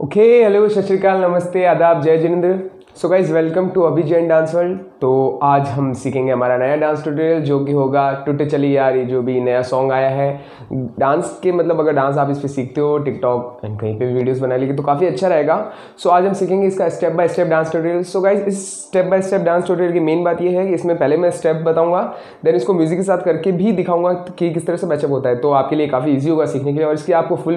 Okay hello सत श्री अकाल नमस्ते आदाब जय जिनेंद्र। So guys welcome to Abhi Jain dance world. तो आज हम सीखेंगे हमारा नया डांस ट्यूटोरियल जो कि होगा टूटे चली यार, ये जो भी नया सॉन्ग आया है डांस के, मतलब अगर डांस आप इस पर सीखते हो टिकटॉक एंड कहीं पे भी वीडियोस बना लेंगे तो काफ़ी अच्छा रहेगा। सो आज हम सीखेंगे इसका step by step dance tutorial. So guys इस step by step dance tutorial की मेन बात ये है कि इसमें पहले मैं स्टेप बताऊंगा, देन इसको म्यूजिक के साथ करके भी दिखाऊंगा कि किस तरह से मैचअप होता है। तो आपके लिए काफ़ी ईजी होगा सीखने के लिए। और इसकी आपको फुल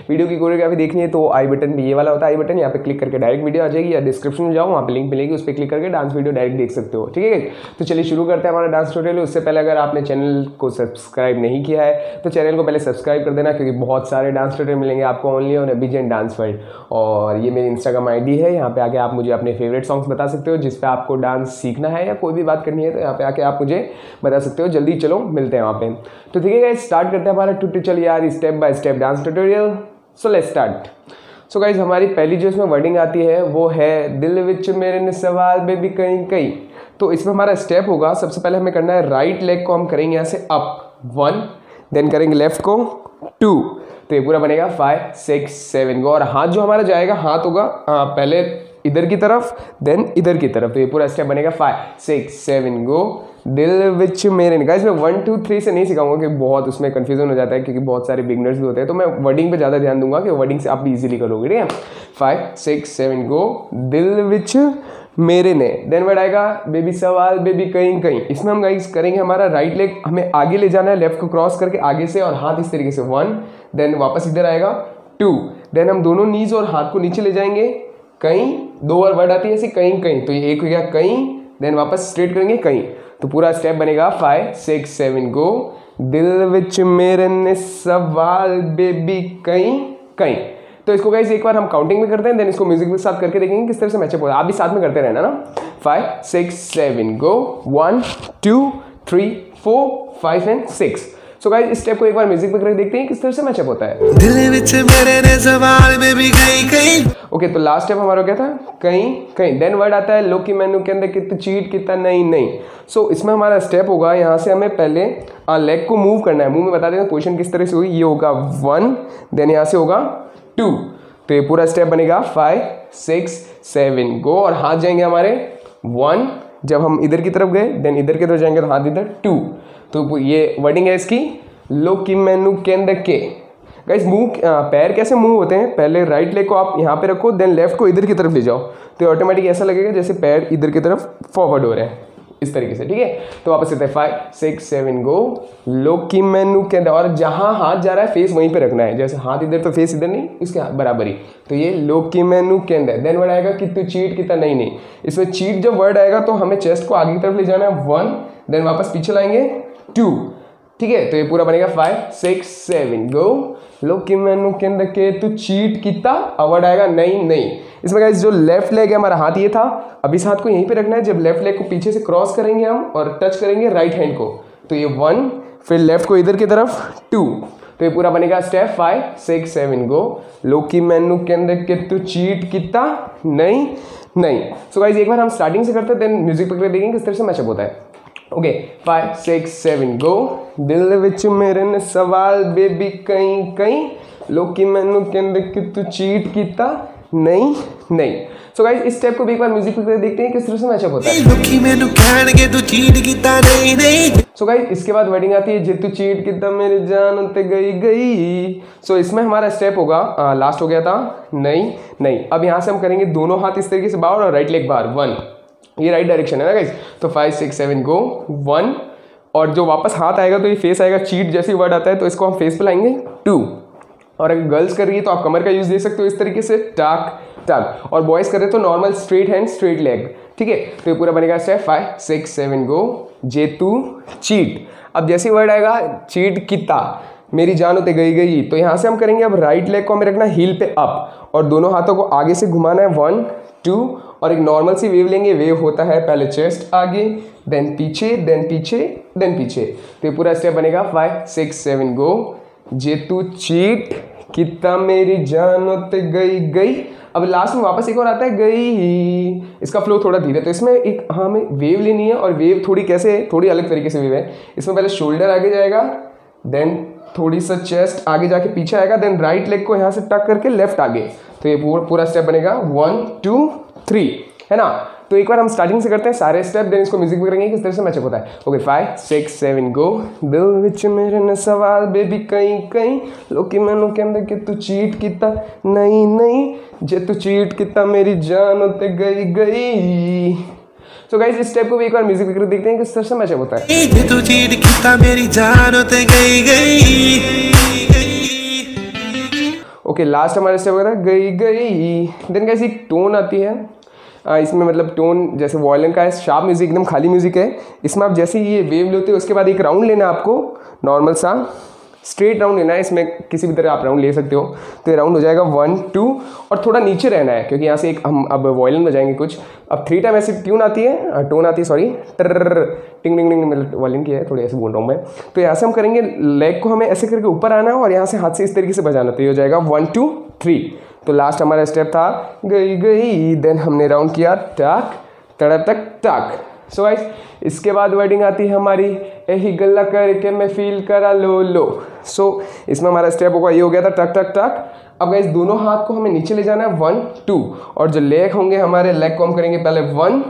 वीडियो की कोरियोग्राफी देखनी है तो आई बटन भी ये वाला होता है, आई बटन यहाँ पे क्लिक करके डायरेक्ट वीडियो आ जाएगी, या डिस्क्रिप्शन में जाओ वहाँ पे लिंक मिलेगी, उस पर क्लिक करके डांस वीडियो डायरेक्ट देख सकते हो। ठीक है, तो चलिए शुरू करते हैं हमारा डांस ट्यूटोरियल। उससे पहले अगर आपने चैनल को सब्सक्राइब नहीं किया है तो चैनल को पहले सब्सक्राइब कर देना, क्योंकि बहुत सारे डांस ट्यूटोरियल मिलेंगे आपको ओनली ऑन अभी जैन डांस वर्ल्ड। और ये मेरी इंस्टाग्राम आईडी है, यहाँ पे आके आप मुझे अपने फेवरेट सॉन्ग्स बता सकते हो जिस पे आपको डांस सीखना है या कोई भी बात करनी है, तो यहाँ पे आके आप मुझे बता सकते हो। जल्दी चलो मिलते हैं वहाँ पे। तो ठीक है, स्टार्ट करते हैं हमारा ट्यूटोरियल यार, step by step dance tutorial. So let's start. So guys हमारी पहली जो इसमें वर्डिंग आती है वो है दिल विच मेरे ने सवाल बेबी कहीं कहीं। तो इसमें हमारा स्टेप होगा, सबसे पहले हमें करना है राइट लेग को हम करेंगे यहाँ से अप 1, देन करेंगे लेफ्ट को 2, तो ये पूरा बनेगा 5 6 7 गो। और हाथ जो हमारा जाएगा, हाथ होगा पहले इधर की तरफ देन इधर की तरफ, तो ये पूरा स्टेप बनेगा 5 6 7 गो। दिल विच मेरे ने, गाइस मैं 1 2 3 से नहीं सिखाऊंगा क्योंकि बहुत उसमें कंफ्यूजन हो जाता है, क्योंकि बहुत सारे बिगनर्स भी होते हैं। तो मैं वर्डिंग पे ज़्यादा ध्यान दूंगा कि वर्डिंग से आप भी इजीली करोगे। ठीक है, 5 6 7 गो। दिल विच मेरे ने, देन वर्ड आएगा बेबी सवाल बेबी कहीं कहीं। इसमें हम गाइस करेंगे हमारा राइट लेग हमें आगे ले जाना है, लेफ्ट को क्रॉस करके आगे से, और हाथ इस तरीके से 1, देन वापस इधर आएगा 2, देन हम दोनों नीज और हाथ को नीचे ले जाएंगे कहीं। 2 और वर्ड आती है ऐसे कहीं कहीं, तो ये एक हो गया कहीं, देन वापस स्ट्रेट करेंगे कहीं। तो पूरा स्टेप बनेगा 5 6 7 गो। दिल विच मेरे ने सवाल बेबी कहीं कहीं। तो इसको गाइस एक बार हम काउंटिंग में करते हैं, देन इसको म्यूजिक के साथ करके देखेंगे किस तरह से मैचअप होगा। आप भी साथ में करते रहना ना। 5 6 7 गो। 1 2 3 4 5 एंड 6। सो गाइस इस स्टेप को एक बार म्यूजिक पे करके देखते हैं किस तरह से मैचअप होता है। दिल विच मेरे ने सवाल बेबी कहीं कहीं। ओके, तो लास्ट स्टेप हमारा क्या था, कहीं कहीं। देन वर्ड आता है लोकी मैनू के अंदर कितना चीट कितना नहीं नहीं। सो इसमें हमारा स्टेप होगा, यहाँ से हमें पहले लेग को मूव करना है। मूव में बता देते हैं पोजीशन किस तरह से होगी। ये होगा 1, देन यहाँ से होगा 2, तो ये पूरा स्टेप बनेगा 5 6 7 गो। और हाथ जाएंगे हमारे 1, जब हम इधर की तरफ गए देन इधर की तरफ जाएंगे तो हाथ इधर 2। तो ये वर्डिंग है इसकी, लोकी मैनू के अंदर के। गाइस मूव पैर कैसे मूव होते हैं, पहले राइट लेग को आप यहाँ पे रखो, देन लेफ्ट को इधर की तरफ ले जाओ, तो ऑटोमेटिक ऐसा लगेगा जैसे पैर इधर की तरफ फॉरवर्ड हो रहे हैं इस तरीके से। ठीक है, तो वापस आते हैं 5 6 7 गो। लोकी मैनू के अंदर, और जहाँ हाथ जा रहा है फेस वहीं पे रखना है, जैसे हाथ इधर तो फेस इधर नहीं, इसके बराबर ही। तो ये लोकी मैनू के अंदर। देन वर्ड आएगा कि तू चीट कितना नहीं नहीं। इसमें चीट जब वर्ड आएगा तो हमें चेस्ट को आगे की तरफ ले जाना है 1, देन वापस पीछे लाएंगे 2। ठीक है, तो ये पूरा बनेगा 5 6 7 गो। लोकी मैनू के अंदर के तू चीट कितना, अवर्ड आएगा नहीं नहीं। इसमें गाइस जो लेफ्ट लेग है हमारा, हाथ ये था, अब इस हाथ को यहीं पे रखना है। जब लेफ्ट लेग को पीछे से क्रॉस करेंगे हम और टच करेंगे राइट हैंड को, तो ये 1, फिर लेफ्ट को इधर की तरफ 2, तो ये पूरा बनेगा स्टेप 5 6 7 गो। लोकी मैनू के अंदर के तू चीट कितना नहीं नहीं। सो गाइस एक बार हम स्टार्टिंग से करते हैं, देन म्यूजिक पकड़ देखेंगे किस तरह से मैचअप होता है। ओके 5 6 7 गो। दिल विच मेरे ने सवाल बेबी कहीं कहीं। लोकी मैनू के अंदर कि तू चीट किता नहीं नहीं। सो गाइस इस स्टेप को भी एक बार म्यूजिक पे देखते हैं किस तरह से मैचअप होता है। लोकी मैनू कहण के तू चीट किता नहीं नहीं। सो गाइस इसके बाद वर्डिंग आती है जे तू चीट किता मेरी जान ते गई गई। सो इसमें हमारा स्टेप होगा, लास्ट हो गया था नहीं नहीं। अब यहाँ से हम करेंगे दोनों हाथ इस तरीके से बाहर और राइट लेग बाहर 1, ये राइट डायरेक्शन है ना गाइस। तो 5 6 7 गो 1, और जो वापस हाथ आएगा तो ये फेस आएगा, चीट जैसे वर्ड आता है तो इसको हम फेस पे लाएंगे 2। और अगर गर्ल्स कर रही है तो आप कमर का यूज दे सकते हो इस तरीके से टाक टाक, और बॉयज कर रहे तो normal straight hand straight leg. ठीक है, तो ये पूरा बनेगा स्टेप 5 6 7 गो। जे तू चीट, अब जैसे वर्ड आएगा चीट किता मेरी जान होते गई गई, तो यहाँ से हम करेंगे अब राइट लेग को हमें रखना हील पे अप, और दोनों हाथों को आगे से घुमाना है 1 2, और एक नॉर्मल सी वेव लेंगे। वेव होता है पहले चेस्ट आगे, देन पीछे देन पीछे देन पीछे। तो ये पूरा स्टेप बनेगा 5 6 7 गो। जे तू चीट कितना मेरी जान होते गई गई। अब लास्ट में वापस एक और आता है गई, इसका फ्लो थोड़ा धीरे, तो इसमें एक हमें वेव लेनी है, और वेव थोड़ी कैसे, थोड़ी अलग तरीके से वेव है। इसमें पहले शोल्डर आगे जाएगा, देन थोड़ी सा चेस्ट आगे जाके पीछे आएगा, देन राइट लेग को यहाँ से टक करके लेफ्ट आगे। तो ये पूरा स्टेप बनेगा 1 2 3, है ना। तो एक बार हम स्टार्टिंग से करते हैं सारे स्टेप, देन इसको म्यूजिक भी करेंगे किस तरह से मैचअप होता है। ओके 5 6 7 गो। दिल विच मेरे ने सवाल बेबी कहीं कहीं लोकी मैनू कहंदे कि तू चीट किता, नहीं नहीं जे तू चीट किता मेरी जान ते गई गई। तो गाइस इस स्टेप को भी एक बार म्यूजिक करके देखते हैं किस तरह से मैचअप होता है। जे तू चीट किता मेरी जान ते गई गई। ओके लास्ट हमारा स्टेप होता है गई गई। देन गाइस एक टोन आती है, इसमें मतलब टोन जैसे वॉयलिन का है, शार्प म्यूजिक एकदम खाली म्यूजिक है। इसमें आप जैसे ही ये वेव लेते हो उसके बाद एक राउंड लेना है आपको, नॉर्मल सा स्ट्रेट राउंड लेना है। इसमें किसी भी तरह आप राउंड ले सकते हो। तो ये राउंड हो जाएगा 1 2 और थोड़ा नीचे रहना है क्योंकि यहाँ से एक हम अब वॉयलिन बजाएंगे कुछ। अब 3 टाइम ऐसी ट्यून आती है, टोन आती है सॉरी, टिंग टिंग टिंग, मतलब वॉयलिन की है थोड़ी ऐसे बोल रहा हूँ मैं। तो यहाँ से हम करेंगे, लेग को हमें ऐसे करके ऊपर आना है और यहाँ से हाथ से इस तरीके से बजाना। तो ये हो जाएगा 1 2 3। तो लास्ट हमारा स्टेप था गई गई, देन हमने राउंड किया टक तड़क तक टक। सो गाइस इसके बाद वर्डिंग आती है हमारी यही गल्ला करके मैं फील करा लो लो। सो इसमें हमारा स्टेप होगा, ये हो गया था टक टक टक। अब गाइस दोनों हाथ को हमें नीचे ले जाना है 1 2, और जो लेग होंगे हमारे लेग को हम करेंगे पहले 1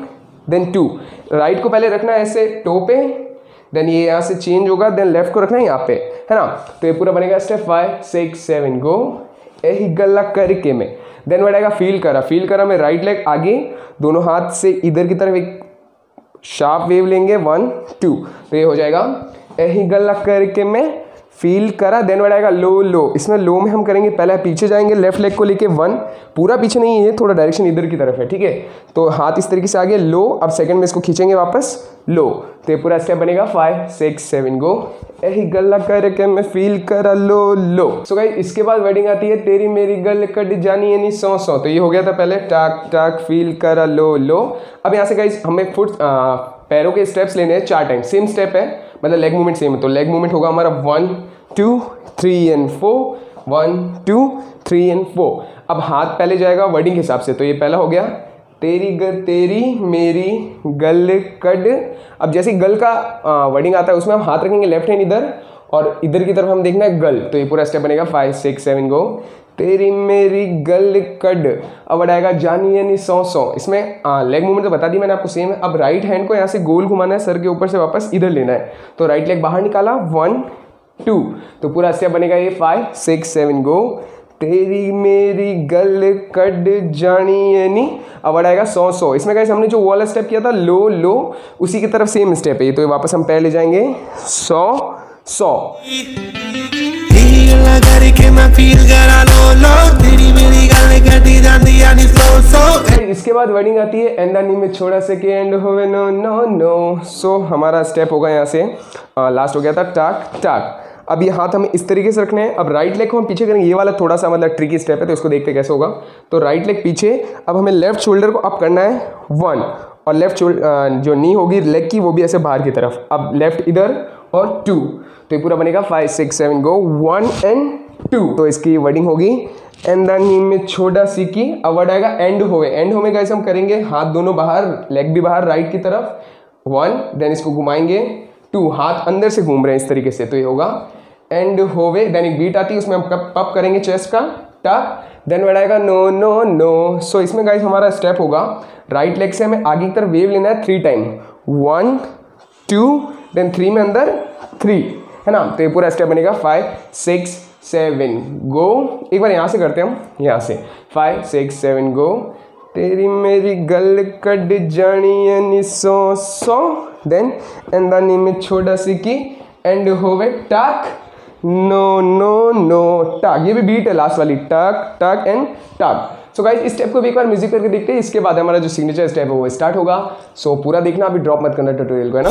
देन 2। राइट को पहले रखना है ऐसे टो पे, देन ये यहाँ से चेंज होगा, देन लेफ्ट को रखना है यहाँ पे, है ना। तो ये पूरा बनेगा स्टेप 5 6 7 गो यही गल्ला करके में। देन बढ़ेगा फील करा में राइट लेग आगे, दोनों हाथ से इधर की तरफ एक शार्प वेव लेंगे 1 2। तो ये हो जाएगा यही गल्ला करके में फील करा। देन बढ़ाएगा लो लो। इसमें लो में हम करेंगे पहले पीछे जाएंगे लेफ्ट लेग को लेके 1, पूरा पीछे नहीं है, थोड़ा डायरेक्शन इधर की तरफ है, ठीक है। तो हाथ इस तरीके से आगे लो, अब सेकंड में इसको खींचेंगे वापस लो। तो ये पूरा स्टेप बनेगा 5 6 7 गो यही गल्ला करके मैं फील करा लो लो। सो गाइस इसके बाद वर्डिंग आती है तेरी मेरी गल कट जानी यानी सौ सौ। तो ये हो गया था पहले टक टक फील करा लो लो। अब यहाँ से गाइस हमें फुट पैरों के स्टेप्स लेने हैं 4 टाइम, सेम स्टेप है, मतलब लेग मूवमेंट सेम है। तो लेग मूवमेंट होगा हमारा 1 2 3 एंड 4 1 2 3 एंड 4। अब हाथ पहले जाएगा वर्डिंग के हिसाब से। तो ये पहला हो गया तेरी मेरी गल कड। अब जैसे गल का वर्डिंग आता है उसमें हम हाथ रखेंगे लेफ्ट हैंड इधर और इधर की तरफ हम देखना है गल। तो ये पूरा स्टेप बनेगा 5 6 7 गो तेरी मेरी गल कड। अब बढ़ाएगा जानी यानी सौ सौ। इसमें लेग मूवमेंट तो बता दी मैंने आपको सेम है। अब राइट हैंड को यहाँ से गोल घुमाना है, सर के ऊपर से वापस इधर लेना है। तो राइट लेग बाहर निकाला 1 2। तो पूरा स्टेप बनेगा ये 5 6 7 गो तेरी मेरी गल कड जानी यानी। अब बढ़ाएगा सौ सौ। इसमें गाइस हमने जो वाला स्टेप किया था लो लो, उसी की तरफ सेम स्टेप है ये। तो वापस हम पैर ले जाएंगे 100 100। इसके बाद वर्डिंग आती है एंडानी में छोड़ा सेकेंड होवे नो नो नो। सो हमारा स्टेप होगा यहाँ से लास्ट हो गया था टक टक। अब ये हाथ हमें इस तरीके से रखने हैं। अब राइट लेग को हम पीछे करेंगे, ये वाला थोड़ा सा मतलब ट्रिकी स्टेप है तो इसको देखते कैसे होगा। तो राइट लेग पीछे, अब हमें लेफ्ट शोल्डर को अप करना है 1, और लेफ्ट जो नी होगी लेग की वो भी ऐसे बाहर की तरफ। अब लेफ्ट इधर और 2। तो ये पूरा बनेगा 5 6 7 गो 1 एंड 2। तो इसकी वर्डिंग होगी एंडानी में छोड़ा सीखी। अब वर्ड आएगा एंड होवे। एंड होवे गाइस हम करेंगे हाथ दोनों बाहर, लेग भी बाहर राइट की तरफ 1, देन इसको घुमाएंगे 2, हाथ अंदर से घूम रहे हैं इस तरीके से। तो ये होगा एंड होवे। देन एक बीट आती है उसमें हम पप करेंगे चेस्ट का टक, देन वर्ड आएगा नो नो नो। सो इसमें गाइस हमारा स्टेप होगा राइट लेग से हमें आगे की तरफ वेव लेना है 3 टाइम 1 2 देन 3 में अंदर 3, है ना। तो ये पूरा स्टेप बनेगा 5 6 7 गो। एक बार यहाँ से करते हैं हम, यहाँ से 5 6 7 गो तेरी मेरी गल कड जानी यानी सौ सौ। देन एंडानी में छोड़ा सीखी एंड होवे टक नो नो नो टक। ये भी बीट है लास्ट वाली टक टक एंड टक। सो गाइस इस स्टेप को भी एक बार म्यूजिक करके देखते हैं, इसके बाद हमारा जो सिग्नेचर स्टेप है वो स्टार्ट होगा। सो पूरा देखना, अभी ड्रॉप मत करना ट्यूटोरियल को, है ना।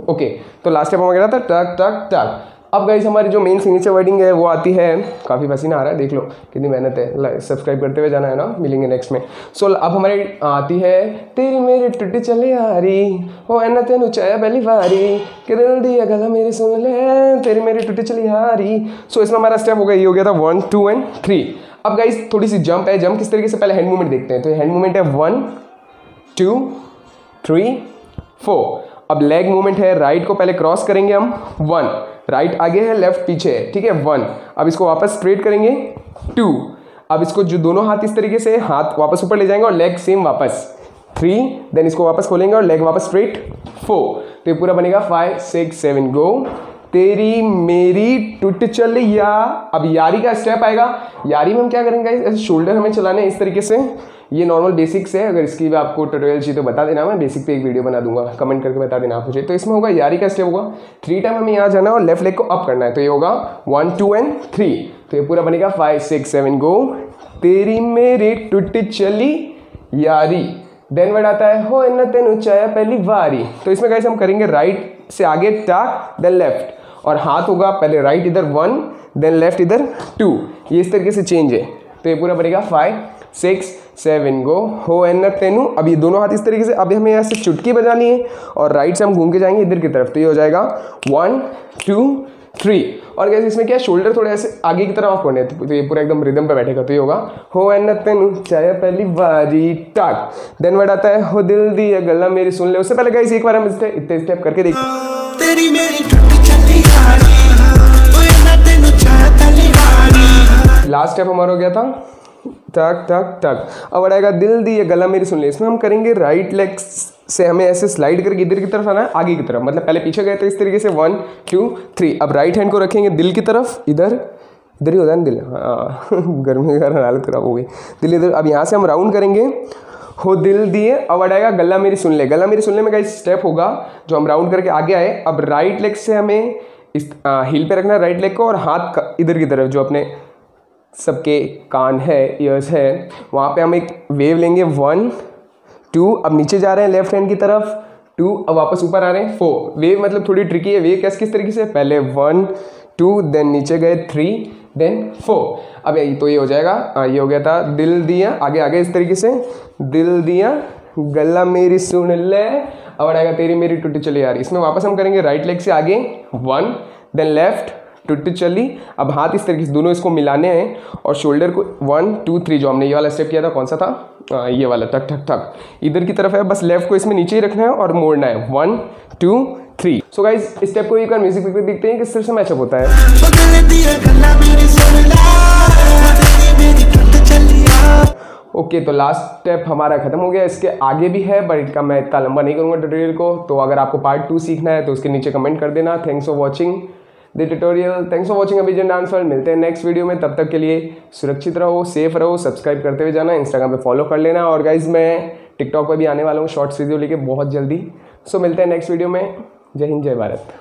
ओके तो लास्ट स्टेप हमारा था टक टक टक। अब गाइस हमारी जो मेन सिग्नेचर वर्डिंग है वो आती है, काफ़ी पसीना आ रहा है देख लो कितनी मेहनत है, सब्सक्राइब करते हुए जाना है ना, मिलेंगे नेक्स्ट में। सो अब हमारी आती है तेरी मेरी टुट्टी चली हारी हो एना तेन चाया पहली बारी कि दिल दिया गला मेरी सुन ले तेरी मेरी टुट्टी चली हारी। सो इसमें हमारा स्टेप हो गया, ये हो गया था 1 2 एंड 3। अब गाइस थोड़ी सी जंप है, जंप किस तरीके से पहले हैंड मूवमेंट देखते हैं। तो हैंड मूवमेंट है 1 2 3 4। अब लेग मूवमेंट है, राइट को पहले क्रॉस करेंगे हम 1, राइट आगे है लेफ्ट पीछे है, ठीक है 1। अब इसको वापस स्ट्रेट करेंगे 2। अब इसको जो दोनों हाथ इस तरीके से हाथ वापस ऊपर ले जाएंगे और लेग सेम वापस 3, देन इसको वापस खोलेंगे और लेग वापस स्ट्रेट 4। तो ये पूरा बनेगा 5 6 7 गो। तेरी मेरी टूट चलिया। अब यारी का स्टेप आएगा। यारी में हम क्या करेंगे, ऐसे शोल्डर हमें चलाने इस तरीके से। ये नॉर्मल बेसिक्स है, अगर इसकी भी आपको ट्यूटोरियल चाहिए तो बता देना, मैं बेसिक पे एक वीडियो बना दूंगा, कमेंट करके बता देना आप मुझे। तो इसमें होगा यारी का स्टेप होगा 3 टाइम हमें यहाँ जाना और लेफ्ट लेग को अप करना है। तो ये होगा 1 2 एंड 3। तो ये पूरा बनेगा 5 6 7 गो। तेरी मेरी टूट चली यारी। देन वर्ड आता है हो न तेन ऊंचाया पहली वारी। तो इसमें गाइस हम करेंगे राइट से आगे टाक देन लेफ्ट, और हाथ होगा पहले राइट इधर 1 देन लेफ्ट इधर 2। ये इस तरीके से चेंज है। तो ये पूरा बनेगा 5 6 7 गो। हो न तेनु। अब ये दोनों हाथ इस तरीके से, अभी हमें यहाँ से चुटकी बजानी है और राइट से हम घूम के जाएंगे इधर की तरफ। तो ये हो जाएगा 1 2 3। और कैसे इसमें क्या है, शोल्डर थोड़े ऐसे आगे की तरफ ऑफ करने, तो ये पूरा एकदम रिदम पे बैठेगा। तो ये होगा हो न तेनु चाहे पहली बारी टाक। देन वर्ड आता है हो दिल दिया गला मेरी सुन ले। उससे पहले गाइस एक बार हम इतने स्टेप करके देखिए। तेरी मेरी टूट चली यारी, ओए ना तेनू चाहे पहली बारी। लास्ट स्टेप हमारा हो गया था टक टक टक। अब आएगा दिल दिए गला मेरी सुन ले। इसमें हम करेंगे राइट लेग से हमें ऐसे स्लाइड करके इधर की तरफ आना है, आगे की तरफ, मतलब पहले पीछे गए थे इस तरीके से 1 2 3। अब राइट हैंड को रखेंगे दिल की तरफ, इधर इधर ही होता है ना दिल, हाँ गर्मी के कारण हालत खराब हो गई, दिल इधर। अब यहाँ से हम राउंड करेंगे हो दिल दिए। अब आएगा गला मेरी सुन ले। गला मेरी सुन ले में का स्टेप होगा जो हम राउंड करके आगे आए। अब राइट लेग से हमें इस हील पे रखना है राइट लेग को, और हाथ इधर की तरफ जो अपने सबके कान है, ईयर्स है, वहाँ पे हम एक वेव लेंगे 1 2। अब नीचे जा रहे हैं लेफ्ट हैंड की तरफ 2, अब वापस ऊपर आ रहे हैं 4। वेव मतलब थोड़ी ट्रिकी है। वेव किस तरीके से, पहले 1 2 देन नीचे गए 3 देन 4। अब तो ये हो जाएगा, ये हो गया था दिल दिया, आगे आगे इस तरीके से दिल दिया गला मेरी सुन ले। अब आएगा तेरी मेरी टूटी चली यार। इसमें वापस हम करेंगे राइट लेग से आगे 1 देन लेफ्ट टूटी चली। अब हाथ इस तरीके से दोनों इसको मिलाने हैं और शोल्डर को 1 2 3 जो हमने ये वाला स्टेप किया था, कौन सा था, ये वाला टक टक टक इधर की तरफ है। बस लेफ्ट को इसमें नीचे ही रखना है और मोड़ना है 1 2 3। सो गाइस इस स्टेप को एक बार म्यूजिक पे देखते हैं किस तरह से मैचअप होता है। ओके तो लास्ट स्टेप हमारा खत्म हो गया। इसके आगे भी है बट इसका मैं इतना लंबा नहीं करूँगा ट्यूटोरियल को। तो अगर आपको पार्ट 2 सीखना है तो उसके नीचे कमेंट कर देना। Thanks for watching the tutorial, thanks for watching Abhijan dance world. मिलते हैं नेक्स्ट वीडियो में, तब तक के लिए सुरक्षित रहो, सेफ रहो, सब्सक्राइब करते हुए जाना, इंस्टाग्राम पे फॉलो कर लेना। और गाइज मैं टिकटॉक पर भी आने वाला हूँ शॉर्ट्स वीडियो लेके बहुत जल्दी। सो मिलते हैं नेक्स्ट वीडियो में। जय हिंद जय भारत।